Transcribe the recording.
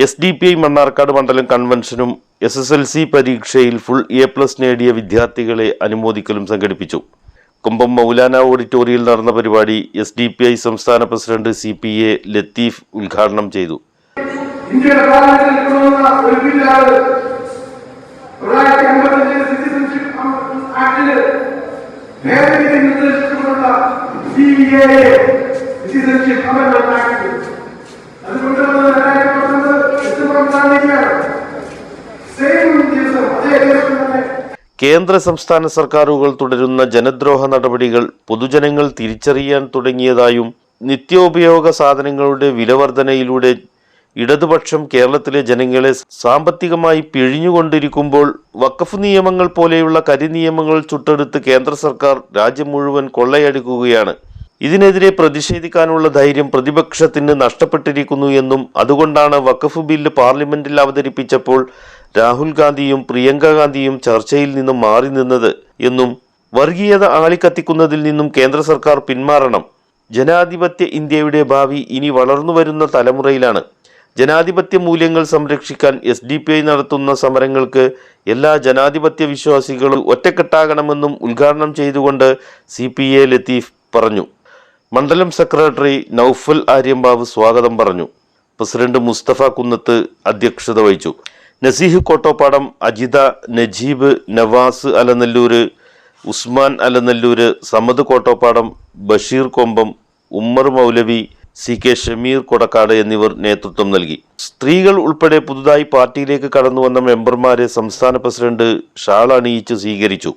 SDPI Mannarkkad മണ്ഡലം കൺവെൻഷനും SSLC പരീക്ഷയിൽ full A+ നേടിയ വിദ്യാർത്ഥികളെ അനുമോദിക്കലും സംഘടിപ്പിച്ചു. കുമ്പം മൗലാന ഓഡിറ്റോറിയത്തിൽ നടന്ന പരിപാടി SDPI സംസ്ഥാന പ്രസിഡന്റ് CPA ലത്തീഫ് ഉദ്ഘാടനം ചെയ്തു. കേന്ദ്ര സംസ്ഥാന സർക്കാരുകൾ തുടരുന്ന ജനദ്രോഹ നടപടികൾ പൊതുജനങ്ങൾ തിരിച്ചറിയാൻ തുടങ്ങിയതായും നിത്യോപയോഗ സാധനങ്ങളുടെ വിലവർധനയിലൂടെ ഇടതുപക്ഷം കേരളത്തിലെ ജനങ്ങളെ സാമ്പത്തികമായി പിഴിഞ്ഞുകൊണ്ടിരിക്കുമ്പോൾ വഖഫ് നിയമങ്ങൾ പോലെയുള്ള കരിനിയമങ്ങൾ ചുട്ടെടുത്ത് കേന്ദ്ര സർക്കാർ രാജ്യം മുഴുവൻ കൊള്ളയടിക്കുകയാണ്. ഇതിനെതിരെ പ്രതിഷേധിക്കാനുള്ള ധൈര്യം പ്രതിപക്ഷത്തിന് നഷ്ടപ്പെട്ടിരിക്കുന്നു എന്നും അതുകൊണ്ടാണ് വഖഫ് ബില്ല് പാർലമെന്റിൽ അവതരിപ്പിച്ചപ്പോൾ രാഹുൽ ഗാന്ധിയും പ്രിയങ്ക ഗാന്ധിയും ചർച്ചയിൽ നിന്നും മാറി നിന്നത് എന്നും വർഗീയത ആളിക്കത്തിക്കുന്നതിൽ നിന്നും കേന്ദ്ര സർക്കാർ പിന്മാറണം. ജനാധിപത്യ ഇന്ത്യയുടെ ഭാവി ഇനി വളർന്നുവരുന്ന തലമുറയിലാണ്. ജനാധിപത്യ മൂല്യങ്ങൾ സംരക്ഷിക്കാൻ SDPI നടത്തുന്ന സമരങ്ങൾക്ക് എല്ലാ ജനാധിപത്യ വിശ്വാസികളും ഒറ്റക്കെട്ടാകണമെന്നും ഉദ്ഘാടനം ചെയ്തുകൊണ്ട് CPA ലത്തീഫ് പറഞ്ഞു. മണ്ഡലം സെക്രട്ടറി നൌഫൽ ആര്യമ്പാവ് സ്വാഗതം പറഞ്ഞു. പ്രസിഡന്റ് മുസ്തഫ കുന്നത്ത് അധ്യക്ഷത വഹിച്ചു. നസീഹ് കോട്ടോപ്പാടം, അജിത, നജീബ്, നവാസ് അലനല്ലൂര്, ഉസ്മാൻ അലനല്ലൂര്, സമദ് കോട്ടോപ്പാടം, ബഷീർ കൊമ്പം, ഉമ്മർ മൗലവി, CK ഷമീർ കൊടക്കാട് എന്നിവർ നേതൃത്വം നൽകി. സ്ത്രീകൾ ഉൾപ്പെടെ പുതുതായി പാർട്ടിയിലേക്ക് കടന്നുവന്ന മെമ്പർമാരെ സംസ്ഥാന പ്രസിഡന്റ് ഷാൾ അണിയിച്ച് സ്വീകരിച്ചു.